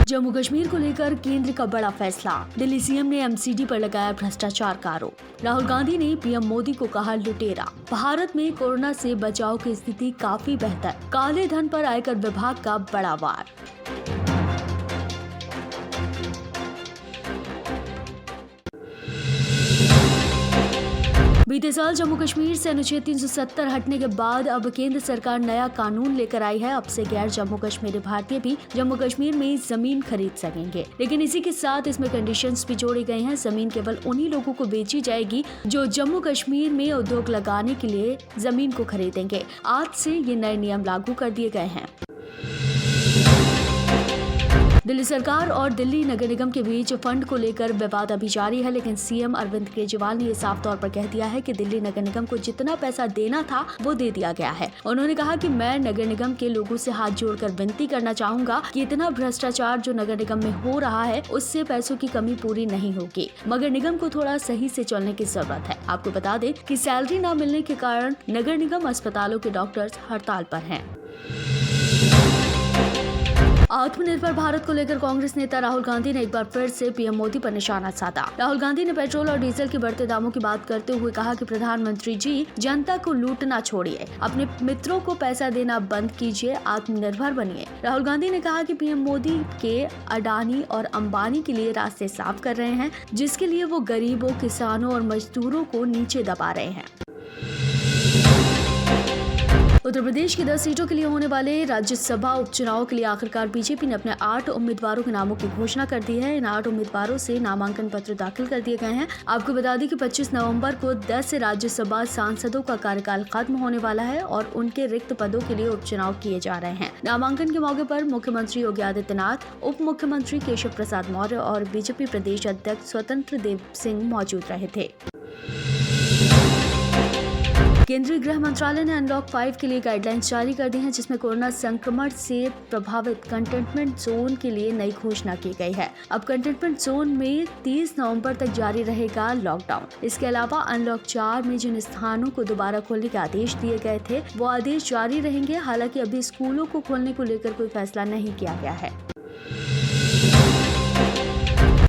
जम्मू कश्मीर को लेकर केंद्र का बड़ा फैसला। दिल्ली सीएम ने एमसीडी पर लगाया भ्रष्टाचार का आरोप। राहुल गांधी ने पीएम मोदी को कहा लुटेरा। भारत में कोरोना से बचाव की स्थिति काफी बेहतर। काले धन पर आयकर विभाग का बड़ा वार। बीते साल जम्मू कश्मीर से अनुच्छेद 370 हटने के बाद अब केंद्र सरकार नया कानून लेकर आई है। अब से गैर जम्मू कश्मीरी भारतीय भी जम्मू कश्मीर में जमीन खरीद सकेंगे, लेकिन इसी के साथ इसमें कंडीशंस भी जोड़े गए हैं। जमीन केवल उन्हीं लोगों को बेची जाएगी जो जम्मू कश्मीर में उद्योग लगाने के लिए जमीन को खरीदेंगे। आज से ये नए नियम लागू कर दिए गए हैं। दिल्ली सरकार और दिल्ली नगर निगम के बीच फंड को लेकर विवाद अभी जारी है, लेकिन सीएम अरविंद केजरीवाल ने ये साफ तौर पर कह दिया है कि दिल्ली नगर निगम को जितना पैसा देना था वो दे दिया गया है। उन्होंने कहा कि मैं नगर निगम के लोगों से हाथ जोड़कर विनती करना चाहूंगा कि इतना भ्रष्टाचार जो नगर निगम में हो रहा है उससे पैसों की कमी पूरी नहीं होगी, मगर निगम को थोड़ा सही से चलने की जरूरत है। आपको बता दें कि सैलरी न मिलने के कारण नगर निगम अस्पतालों के डॉक्टर्स हड़ताल पर हैं। आत्मनिर्भर भारत को लेकर कांग्रेस नेता राहुल गांधी ने एक बार फिर से पीएम मोदी पर निशाना साधा। राहुल गांधी ने पेट्रोल और डीजल के बढ़ते दामों की बात करते हुए कहा कि प्रधानमंत्री जी जनता को लूटना छोड़िए, अपने मित्रों को पैसा देना बंद कीजिए, आत्मनिर्भर बनिए। राहुल गांधी ने कहा कि पीएम मोदी के अडानी और अंबानी के लिए रास्ते साफ कर रहे हैं, जिसके लिए वो गरीबों, किसानों और मजदूरों को नीचे दबा रहे हैं। उत्तर प्रदेश की 10 सीटों के लिए होने वाले राज्यसभा उपचुनाव के लिए आखिरकार बीजेपी ने अपने 8 उम्मीदवारों के नामों की घोषणा कर दी है। इन 8 उम्मीदवारों से नामांकन पत्र दाखिल कर दिए गए हैं। आपको बता दें कि 25 नवंबर को 10 राज्यसभा सांसदों का कार्यकाल खत्म होने वाला है और उनके रिक्त पदों के लिए उपचुनाव किए जा रहे हैं। नामांकन के मौके पर मुख्यमंत्री योगी आदित्यनाथ, उप मुख्यमंत्री केशव प्रसाद मौर्य और बीजेपी प्रदेश अध्यक्ष स्वतंत्र देव सिंह मौजूद रहे थे। केंद्रीय गृह मंत्रालय ने अनलॉक 5 के लिए गाइडलाइंस जारी कर दी हैं, जिसमें कोरोना संक्रमण से प्रभावित कंटेनमेंट जोन के लिए नई घोषणा की गई है। अब कंटेनमेंट जोन में 30 नवंबर तक जारी रहेगा लॉकडाउन। इसके अलावा अनलॉक 4 में जिन स्थानों को दोबारा खोलने के आदेश दिए गए थे वो आदेश जारी रहेंगे। हालांकि अभी स्कूलों को खोलने को लेकर कोई फैसला नहीं किया गया है।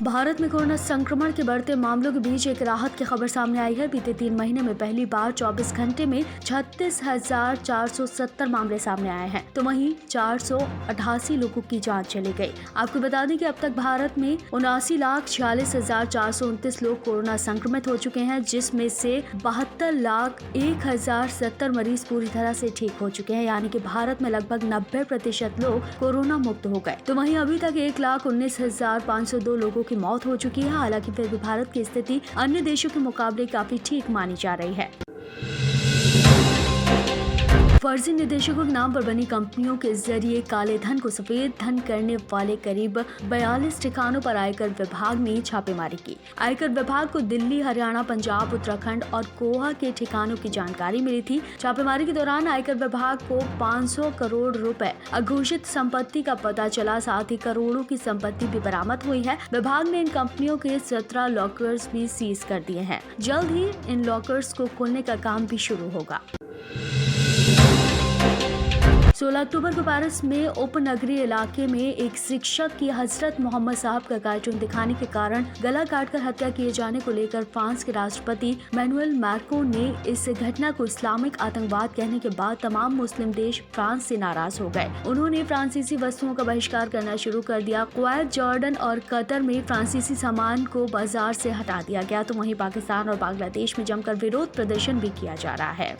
भारत में कोरोना संक्रमण के बढ़ते मामलों के बीच एक राहत की खबर सामने आई है। बीते 3 महीने में पहली बार 24 घंटे में 36,470 मामले सामने आए हैं, तो वहीं 488 लोगों की जांच चली गई। आपको बता दें कि अब तक भारत में 79,46,429 लोग कोरोना संक्रमित हो चुके हैं, जिसमें से 72,01,070 मरीज पूरी तरह से ठीक हो चुके हैं, यानी कि भारत में लगभग 90% लोग कोरोना मुक्त हो गए। तो वहीं अभी तक 1,19,502 लोगों की मौत हो चुकी है। हालांकि फिर भी भारत की स्थिति अन्य देशों के मुकाबले काफी ठीक मानी जा रही है। फर्जी निदेशकों के नाम पर बनी कंपनियों के जरिए काले धन को सफेद धन करने वाले करीब 42 ठिकानों पर आयकर विभाग ने छापेमारी की। आयकर विभाग को दिल्ली, हरियाणा, पंजाब, उत्तराखंड और गोवा के ठिकानों की जानकारी मिली थी। छापेमारी के दौरान आयकर विभाग को 500 करोड़ रुपए अघोषित संपत्ति का पता चला, साथ ही करोड़ों की संपत्ति भी बरामद हुई है। विभाग ने इन कंपनियों के 17 लॉकर्स भी सीज कर दिए हैं। जल्द ही इन लॉकर्स को खोलने का काम भी शुरू होगा। 16 अक्टूबर को पेरिस में उपनगरीय इलाके में एक शिक्षक की हजरत मोहम्मद साहब का कार्टून दिखाने के कारण गला काटकर हत्या किए जाने को लेकर फ्रांस के राष्ट्रपति मैनुएल मैक्रों ने इस घटना को इस्लामिक आतंकवाद कहने के बाद तमाम मुस्लिम देश फ्रांस से नाराज हो गए। उन्होंने फ्रांसीसी वस्तुओं का बहिष्कार करना शुरू कर दिया। कुवैत, जॉर्डन और कतर में फ्रांसीसी सामान को बाजार से हटा दिया गया, तो वहीं पाकिस्तान और बांग्लादेश में जमकर विरोध प्रदर्शन भी किया जा रहा है।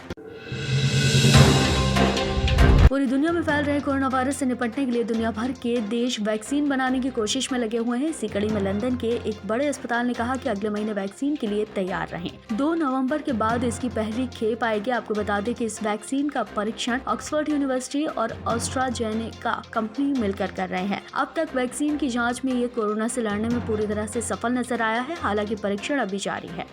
पूरी दुनिया में फैल रहे कोरोना वायरस से निपटने के लिए दुनिया भर के देश वैक्सीन बनाने की कोशिश में लगे हुए हैं। इसी कड़ी में लंदन के एक बड़े अस्पताल ने कहा कि अगले महीने वैक्सीन के लिए तैयार रहें। 2 नवंबर के बाद इसकी पहली खेप आएगी। आपको बता दें कि इस वैक्सीन का परीक्षण ऑक्सफोर्ड यूनिवर्सिटी और एस्ट्राजेनेका कंपनी मिलकर कर रहे हैं। अब तक वैक्सीन की जाँच में ये कोरोना से लड़ने में पूरी तरह से सफल नजर आया है। हालांकि परीक्षण अभी जारी है।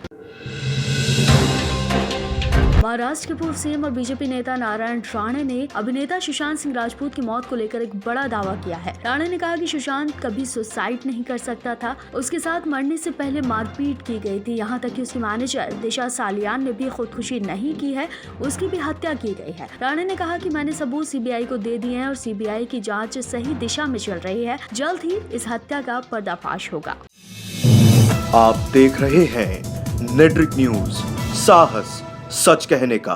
महाराष्ट्र के पूर्व सीएम और बीजेपी नेता नारायण राणे ने अभिनेता सुशांत सिंह राजपूत की मौत को लेकर एक बड़ा दावा किया है। राणे ने कहा कि सुशांत कभी सुसाइड नहीं कर सकता था, उसके साथ मरने से पहले मारपीट की गई थी, यहाँ तक कि उसकी मैनेजर दिशा सालियान ने भी खुदकुशी नहीं की है, उसकी भी हत्या की गई है। राणे ने कहा कि मैंने सबूत सीबीआई को दे दिए हैं और सीबीआई की जांच सही दिशा में चल रही है, जल्द ही इस हत्या का पर्दाफाश होगा। आप देख रहे हैं नेट्रिक न्यूज, साहस सच कहने का।